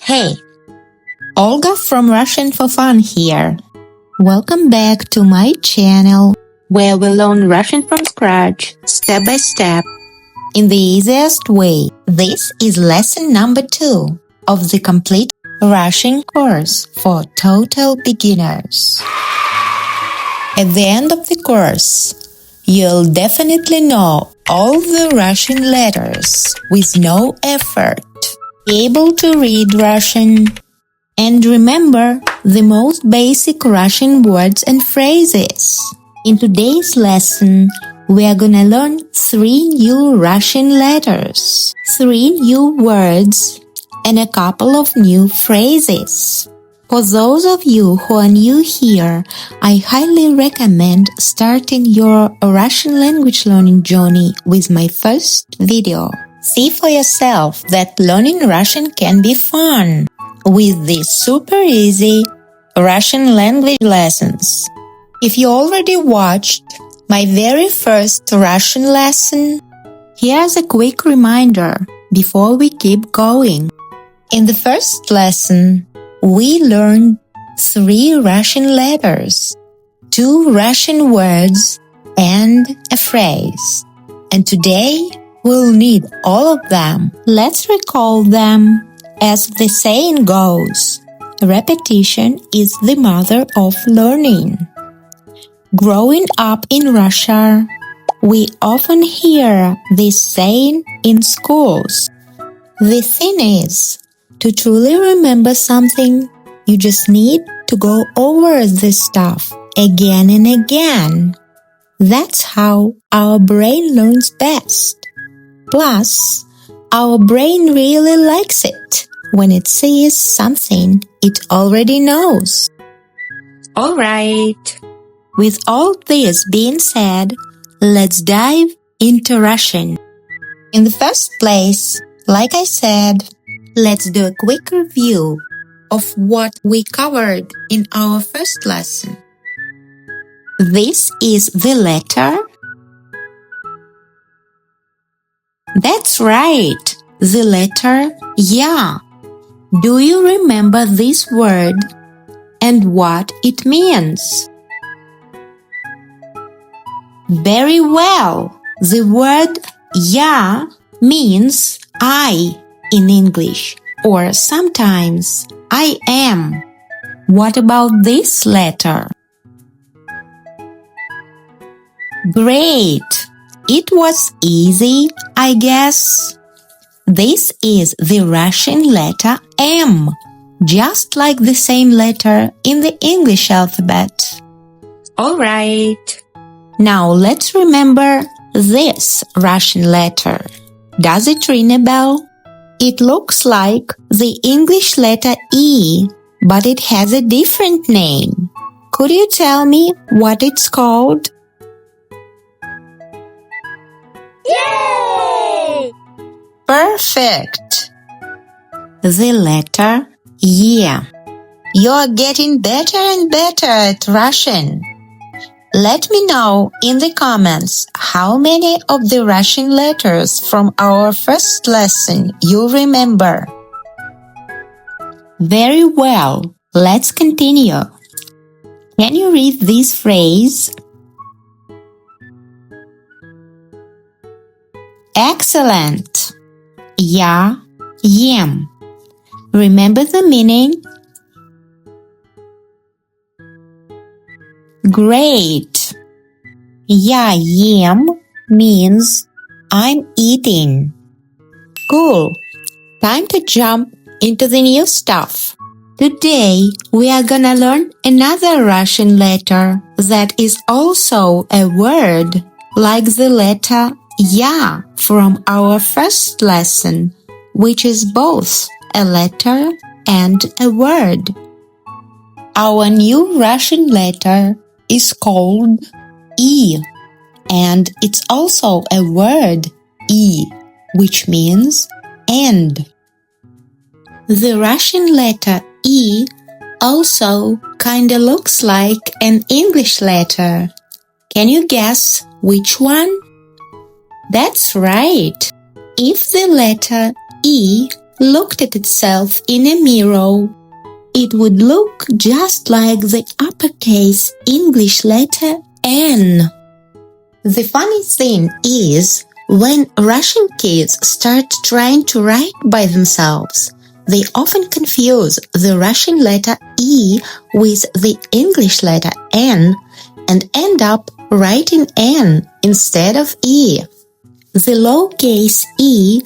Hey, Olga from Russian for Fun here. Welcome back to my channel, where we learn Russian from scratch, step by step, in the easiest way. This is lesson number 2 of the complete Russian course for total beginners. At the end of the course, you'll definitely know all the Russian letters with no effort, be able to read Russian, and remember the most basic Russian words and phrases. In today's lesson, we are gonna learn 3 new Russian letters, 3 new words, and a couple of new phrases. For those of you who are new here, I highly recommend starting your Russian language learning journey with my first video. See for yourself that learning Russian can be fun with these super easy Russian language lessons. If you already watched my very first Russian lesson, here's a quick reminder before we keep going. In the first lesson, we learned 3 Russian letters, 2 Russian words, and a phrase. And today, we'll need all of them. Let's recall them. As the saying goes, repetition is the mother of learning. Growing up in Russia, we often hear this saying in schools. The thing is, to truly remember something, you just need to go over this stuff again and again. That's how our brain learns best. Plus, our brain really likes it when it sees something it already knows. Alright, with all this being said, let's dive into Russian. In the first place, like I said, let's do a quick review of what we covered in our first lesson. This is the letter. That's right, the letter Ya. Do you remember this word and what it means? Very well. The word Ya means I in English, or sometimes I am. What about this letter? Great! It was easy, I guess. This is the Russian letter M, just like the same letter in the English alphabet. Alright. Now let's remember this Russian letter. Does it ring a bell? It looks like the English letter E, but it has a different name. Could you tell me what it's called? Yay! Perfect! The letter Y. You're getting better and better at Russian. Let me know in the comments how many of the Russian letters from our first lesson you remember. Very well, let's continue. Can you read this phrase? Excellent! Я ем. Remember the meaning? Great! Я ем means I'm eating. Cool! Time to jump into the new stuff. Today, we are gonna learn another Russian letter that is also a word, like the letter Ya from our first lesson, which is both a letter and a word. Our new Russian letter is called E, and it's also a word, E, which means end. The Russian letter E also kinda looks like an English letter. Can you guess which one? That's right. If the letter E looked at itself in a mirror, it would look just like the uppercase English letter N. The funny thing is, when Russian kids start trying to write by themselves, they often confuse the Russian letter E with the English letter N and end up writing N instead of E. The lowercase e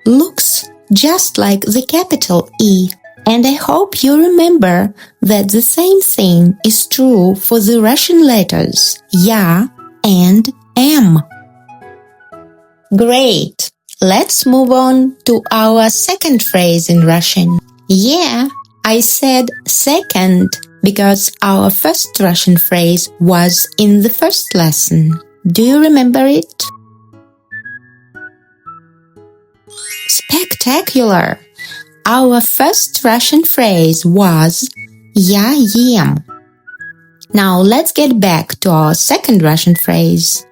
looks just like the capital E, and I hope you remember that the same thing is true for the Russian letters Ya and M. Great! Let's move on to our second phrase in Russian. Yeah, I said second because our first Russian phrase was in the first lesson. Do you remember it? Spectacular! Our first Russian phrase was Я ем. Now let's get back to our second Russian phrase.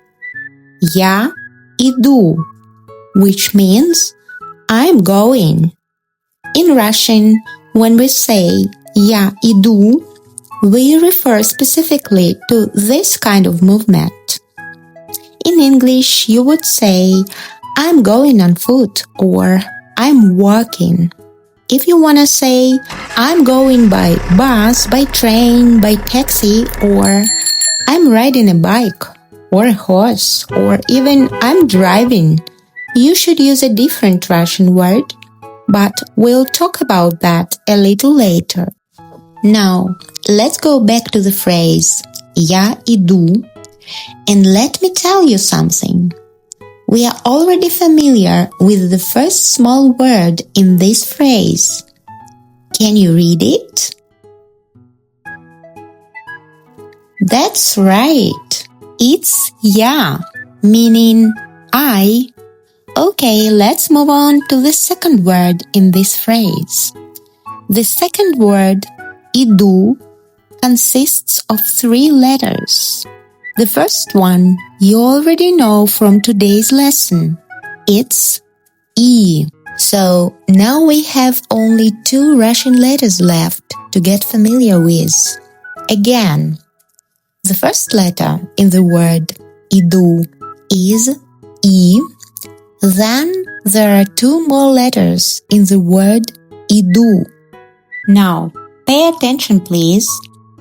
Я иду, which means I'm going. In Russian, when we say Я иду, we refer specifically to this kind of movement. In English, you would say I'm going on foot or I'm walking. If you want to say I'm going by bus, by train, by taxi, or I'm riding a bike or a horse, or even I'm driving, you should use a different Russian word, but we'll talk about that a little later. Now, let's go back to the phrase Я иду, and let me tell you something. We are already familiar with the first small word in this phrase. Can you read it? That's right. It's Я, meaning I. Okay, let's move on to the second word in this phrase. The second word, иду, consists of 3 letters. The first one you already know from today's lesson. It's E. So now we have only 2 Russian letters left to get familiar with. Again, the first letter in the word иду is E. Then there are 2 more letters in the word иду. Now, pay attention please.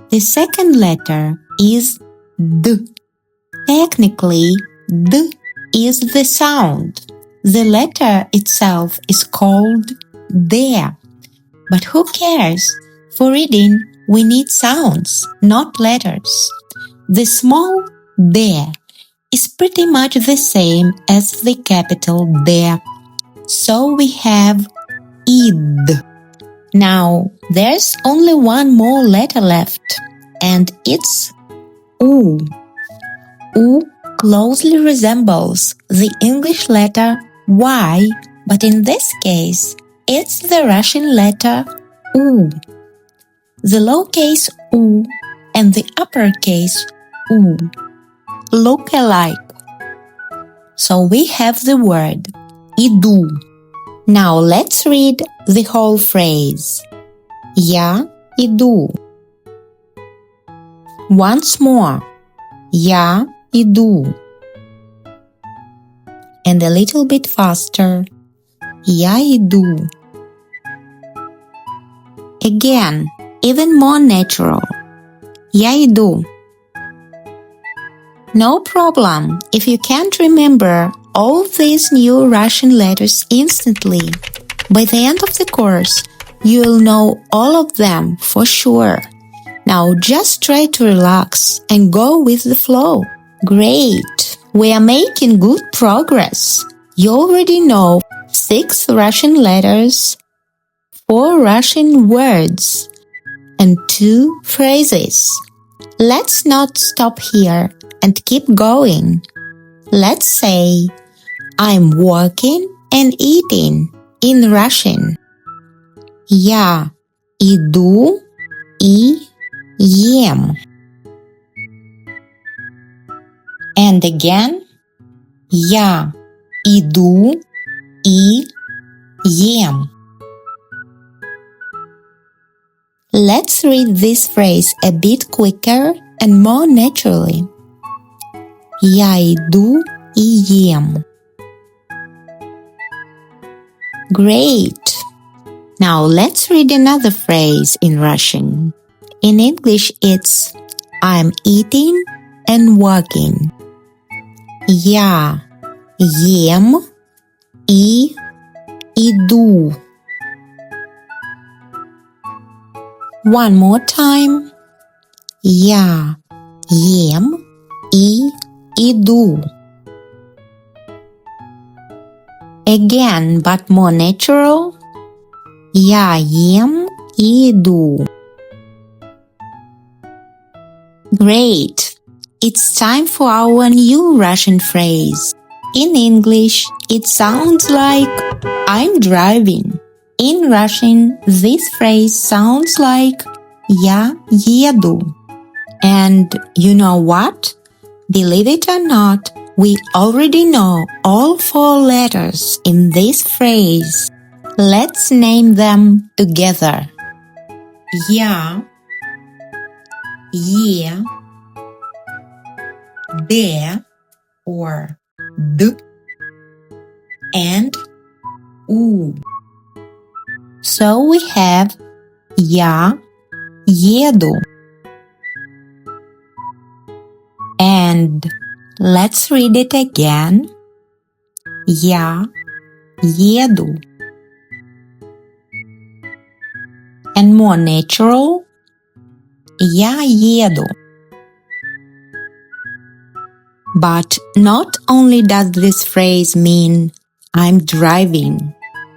The second letter is D. Technically, D is the sound. The letter itself is called D. But who cares? For reading, we need sounds, not letters. The small D is pretty much the same as the capital D. So we have id. Now, there's only one more letter left, and it's U. U closely resembles the English letter Y, but in this case, it's the Russian letter U. The lowercase u and the uppercase U look alike. So we have the word иду. Now let's read the whole phrase. Я иду. Once more. Я иду. And a little bit faster. Я иду. Again, even more natural. Я иду. No problem if you can't remember all these new Russian letters instantly. By the end of the course, you'll know all of them for sure. Now just try to relax and go with the flow. Great! We are making good progress. You already know 6 Russian letters, 4 Russian words, and 2 phrases. Let's not stop here and keep going. Let's say, I'm walking and eating in Russian. Я иду и ем. And again, я иду и ем. Let's read this phrase a bit quicker and more naturally. Я иду и ем. Great! Now let's read another phrase in Russian. In English it's I'm eating and working. Я ем и иду. One more time. Я ем и иду. Again, but more natural. Я ем и иду. Great! It's time for our new Russian phrase. In English, it sounds like I'm driving. In Russian, this phrase sounds like Я еду. And you know what? Believe it or not, we already know all 4 letters in this phrase. Let's name them together. Я, Е, Д or D, and U. So we have Я еду. And let's read it again. Я еду. And more natural. Я еду. But not only does this phrase mean I'm driving.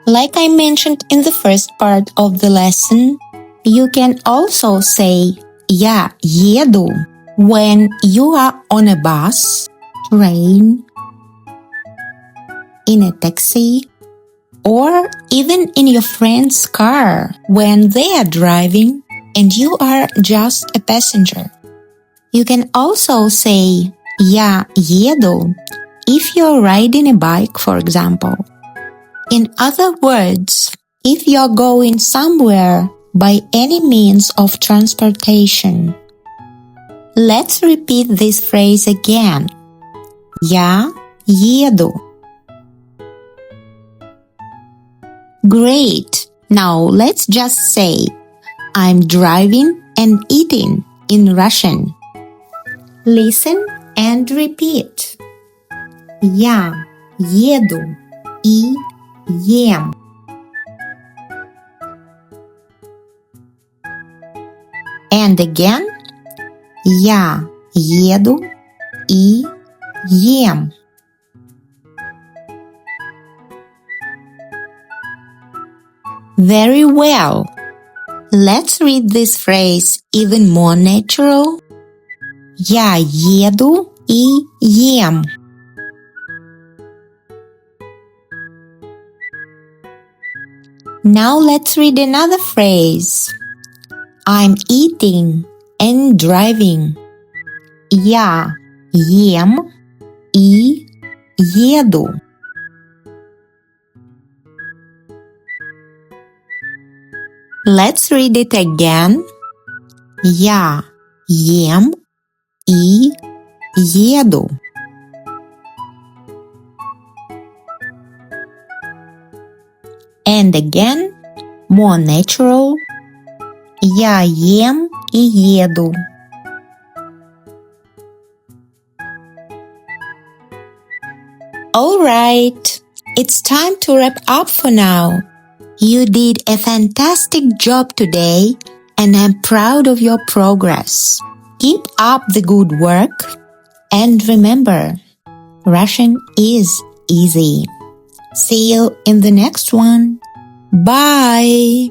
Like I mentioned in the first part of the lesson, you can also say Я еду when you are on a bus, train, in a taxi, or even in your friend's car when they are driving and you are just a passenger. You can also say Я еду if you're riding a bike, for example. In other words, if you're going somewhere by any means of transportation. Let's repeat this phrase again. Я еду. Great! Now let's just say I'm driving and eating in Russian. Listen and repeat. Я еду и ем. And again. Я еду и ем. Very well. Let's read this phrase even more natural. Я еду и ем. Now let's read another phrase. I'm eating and driving. Я ем и еду. Let's read it again. Я ем и еду. And again, more natural. Я ем и еду. Alright, it's time to wrap up for now. You did a fantastic job today and I'm proud of your progress. Keep up the good work and remember, Russian is easy. See you in the next one. Bye!